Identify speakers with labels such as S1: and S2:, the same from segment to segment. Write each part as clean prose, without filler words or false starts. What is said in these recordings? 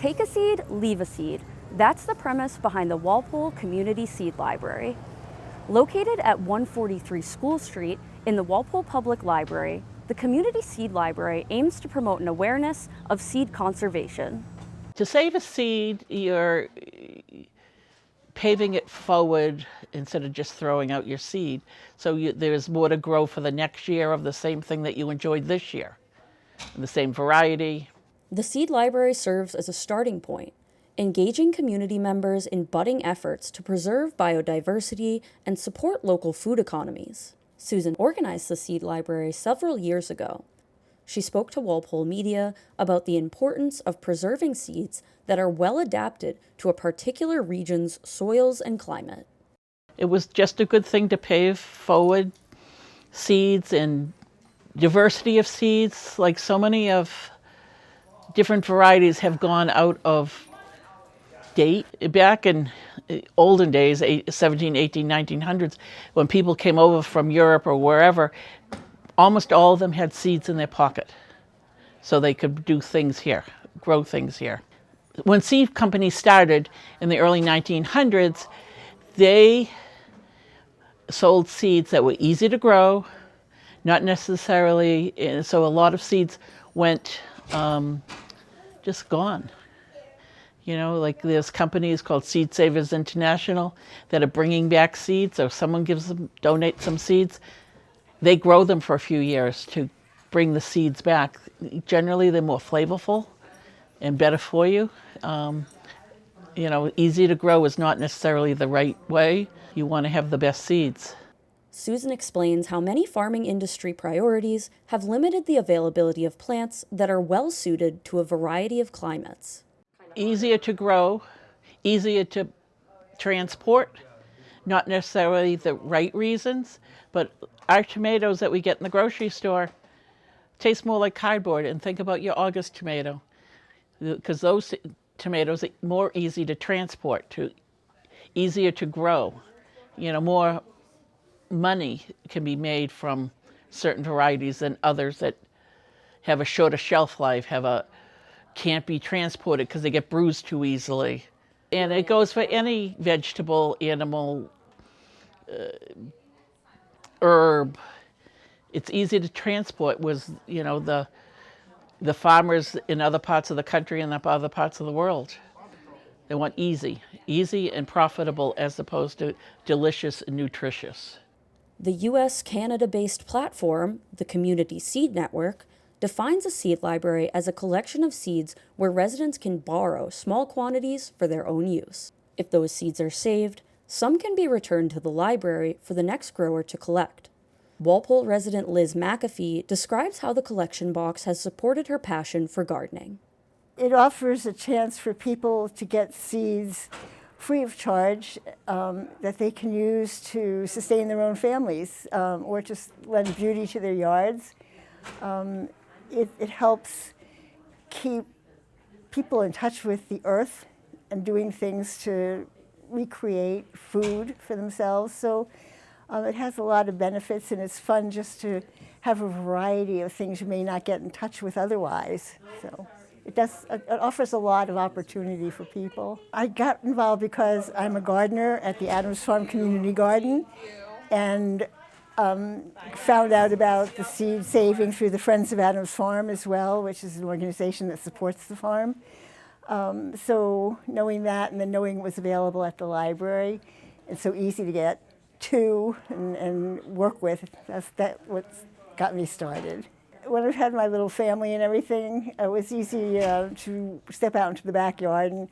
S1: Take a seed, leave a seed. That's the premise behind the Walpole Community Seed Library. Located at 143 School Street in the Walpole Public Library, the Community Seed Library aims to promote an awareness of seed conservation.
S2: To save a seed, you're paving it forward instead of just throwing out your seed. So there's more to grow for the next year of the same thing that you enjoyed this year, the same variety.
S1: The Seed Library serves as a starting point, engaging community members in budding efforts to preserve biodiversity and support local food economies. Susan organized the Seed Library several years ago. She spoke to Walpole Media about the importance of preserving seeds that are well adapted to a particular region's soils and climate.
S2: It was just a good thing to pave forward seeds and diversity of seeds. Like so many of different varieties have gone out of date. Back in olden days, 17, 18, 1900s, when people came over from Europe or wherever, almost all of them had seeds in their pocket. So they could do things here, grow things here. When seed companies started in the early 1900s, they sold seeds that were easy to grow, not necessarily, so a lot of seeds went just gone. You know, like there's companies called Seed Savers International that are bringing back seeds, or someone donates some seeds. They grow them for a few years to bring the seeds back. Generally, they're more flavorful and better for you. You know, easy to grow is not necessarily the right way. You want to have the best seeds.
S1: Susan explains how many farming industry priorities have limited the availability of plants that are well suited to a variety of climates.
S2: Easier to grow, easier to transport, not necessarily the right reasons, but our tomatoes that we get in the grocery store taste more like cardboard. And think about your August tomato, because those tomatoes are more easy to transport, easier to grow. You know, more money can be made from certain varieties than others that have a shorter shelf life, can't be transported because they get bruised too easily. And it goes for any vegetable, animal, herb. It's easy to transport. You know, the farmers in other parts of the country and other parts of the world, they want easy and profitable as opposed to delicious and nutritious.
S1: The U.S. Canada-based platform, the Community Seed Network, defines a seed library as a collection of seeds where residents can borrow small quantities for their own use. If those seeds are saved, some can be returned to the library for the next grower to collect. Walpole resident Liz McAfee describes how the collection box has supported her passion for gardening.
S3: It offers a chance for people to get seeds free of charge that they can use to sustain their own families or just lend beauty to their yards. It helps keep people in touch with the earth and doing things to recreate food for themselves. So it has a lot of benefits, and it's fun just to have a variety of things you may not get in touch with otherwise. So it offers a lot of opportunity for people. I got involved because I'm a gardener at the Adams Farm Community Garden, and found out about the seed saving through the Friends of Adams Farm as well, which is an organization that supports the farm. So knowing that, and then knowing it was available at the library, and so easy to get to and work with, that's what's got me started. When I've had my little family and everything, it was easy to step out into the backyard and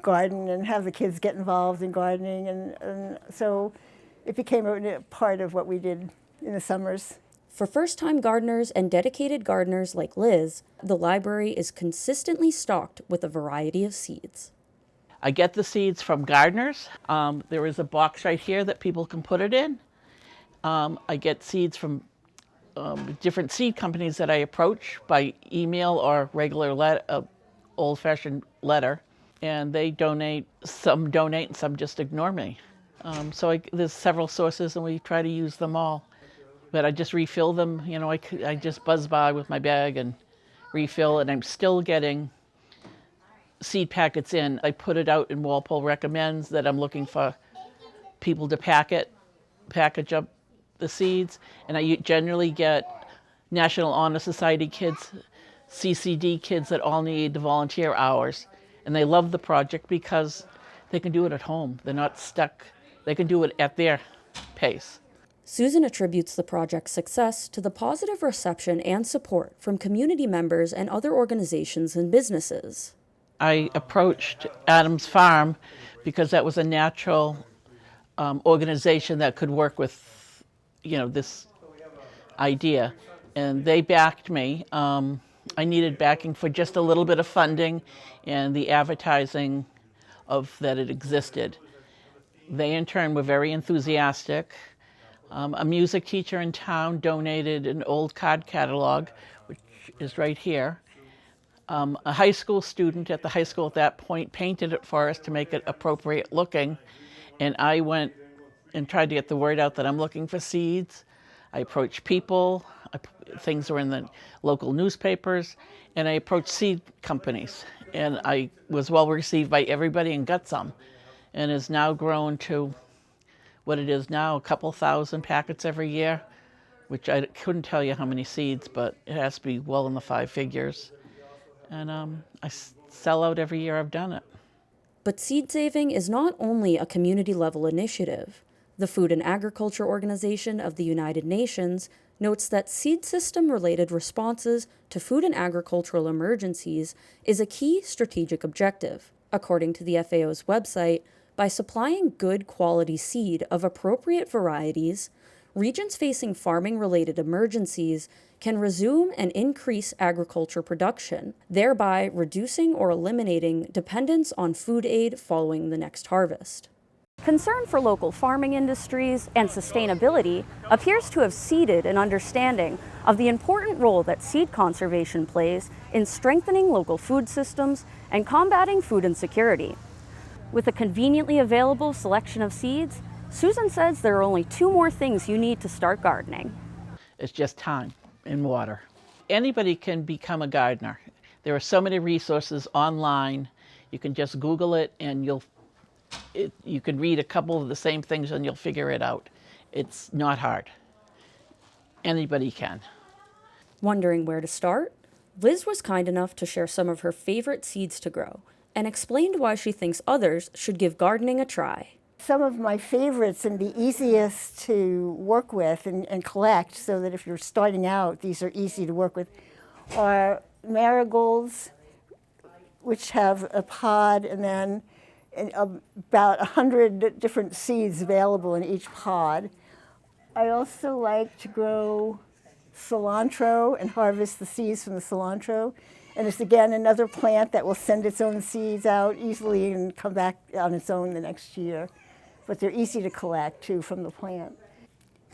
S3: garden and have the kids get involved in gardening, and so it became a part of what we did in the summers.
S1: For first-time gardeners and dedicated gardeners like Liz, the library is consistently stocked with a variety of seeds.
S2: I get the seeds from gardeners. There is a box right here that people can put it in. I get seeds from different seed companies that I approach by email or regular old-fashioned letter, and they donate. Some donate and some just ignore me. So there's several sources, and we try to use them all. But I just refill them. You know, I just buzz by with my bag and refill, and I'm still getting seed packets in. I put it out in Walpole Recommends that I'm looking for people to package up the seeds, and I generally get National Honor Society kids, CCD kids that all need the volunteer hours, and they love the project because they can do it at home. They're not stuck. They can do it at their pace.
S1: Susan attributes the project's success to the positive reception and support from community members and other organizations and businesses.
S2: I approached Adams Farm because that was a natural organization that could work with, this idea, and they backed me. I needed backing for just a little bit of funding and the advertising of that it existed. They in turn were very enthusiastic. A music teacher in town donated an old card catalog, which is right here. A high school student at the high school at that point painted it for us to make it appropriate looking, and I went and tried to get the word out that I'm looking for seeds. I approached people, things were in the local newspapers, and I approached seed companies. And I was well received by everybody and got some. And has now grown to what it is now, a couple thousand packets every year, which I couldn't tell you how many seeds, but it has to be well in the 5 figures. And I sell out every year I've done it.
S1: But seed saving is not only a community-level initiative. The Food and Agriculture Organization of the United Nations notes that seed system-related responses to food and agricultural emergencies is a key strategic objective. According to the FAO's website, by supplying good quality seed of appropriate varieties, regions facing farming-related emergencies can resume and increase agriculture production, thereby reducing or eliminating dependence on food aid following the next harvest. Concern for local farming industries and sustainability appears to have seeded an understanding of the important role that seed conservation plays in strengthening local food systems and combating food insecurity. With a conveniently available selection of seeds, Susan says there are only 2 more things you need to start gardening.
S2: It's just time and water. Anybody can become a gardener. There are so many resources online. You can just Google it and you can read a couple of the same things and you'll figure it out. It's not hard. Anybody can.
S1: Wondering where to start? Liz was kind enough to share some of her favorite seeds to grow and explained why she thinks others should give gardening a try.
S3: Some of my favorites and the easiest to work with and collect, so that if you're starting out, these are easy to work with, are marigolds, which have a pod and then about 100 different seeds available in each pod. I also like to grow cilantro and harvest the seeds from the cilantro. And it's again another plant that will send its own seeds out easily and come back on its own the next year. But they're easy to collect too from the plant.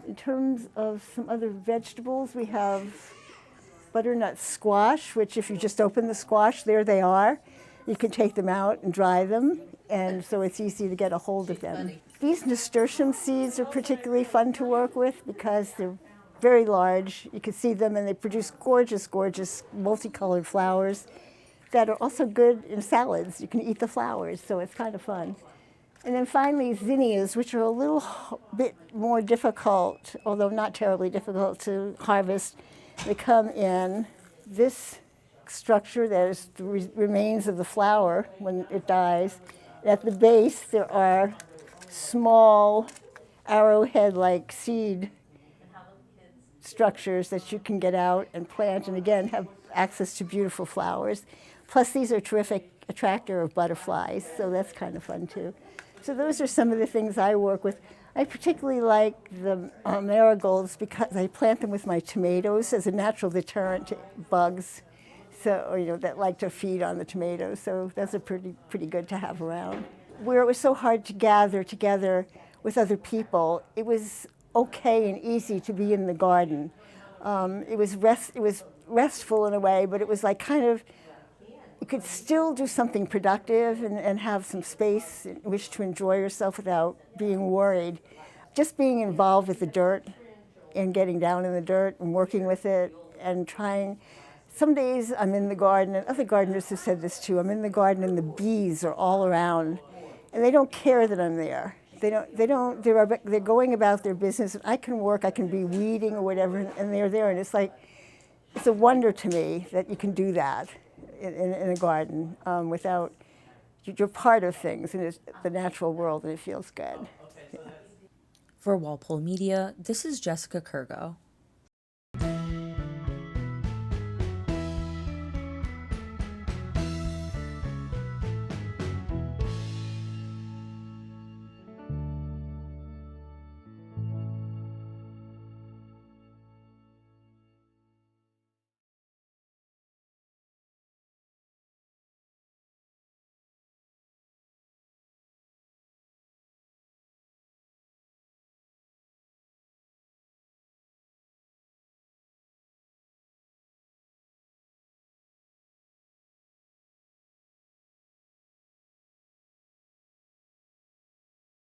S3: In terms of some other vegetables, we have butternut squash, which if you just open the squash, there they are. You can take them out and dry them, and so it's easy to get a hold of them. These nasturtium seeds are particularly fun to work with because they're very large. You can see them and they produce gorgeous, gorgeous multicolored flowers that are also good in salads. You can eat the flowers, so it's kind of fun. And then finally, zinnias, which are a little bit more difficult, although not terribly difficult to harvest. They come in this structure that is the remains of the flower when it dies. At the base, there are small arrowhead-like seed structures that you can get out and plant, and again, have access to beautiful flowers. Plus, these are terrific attractor of butterflies, so that's kind of fun too. So those are some of the things I work with. I particularly like the marigolds because I plant them with my tomatoes as a natural deterrent to bugs, so that like to feed on the tomatoes. So those are pretty good to have around. Where it was so hard to gather together with other people, it was okay and easy to be in the garden. It was restful in a way, but it was like kind of, you could still do something productive and have some space in which to enjoy yourself without being worried. Just being involved with the dirt and getting down in the dirt and working with it and trying Some days I'm in the garden, and other gardeners have said this too, I'm in the garden and the bees are all around, and they don't care that I'm there. They're going about their business, and I can work, I can be weeding or whatever, and they're there, and it's like, it's a wonder to me that you can do that in a garden without, you're part of things in the natural world, and it feels good.
S1: For Walpole Media, this is Jessica Kurgo.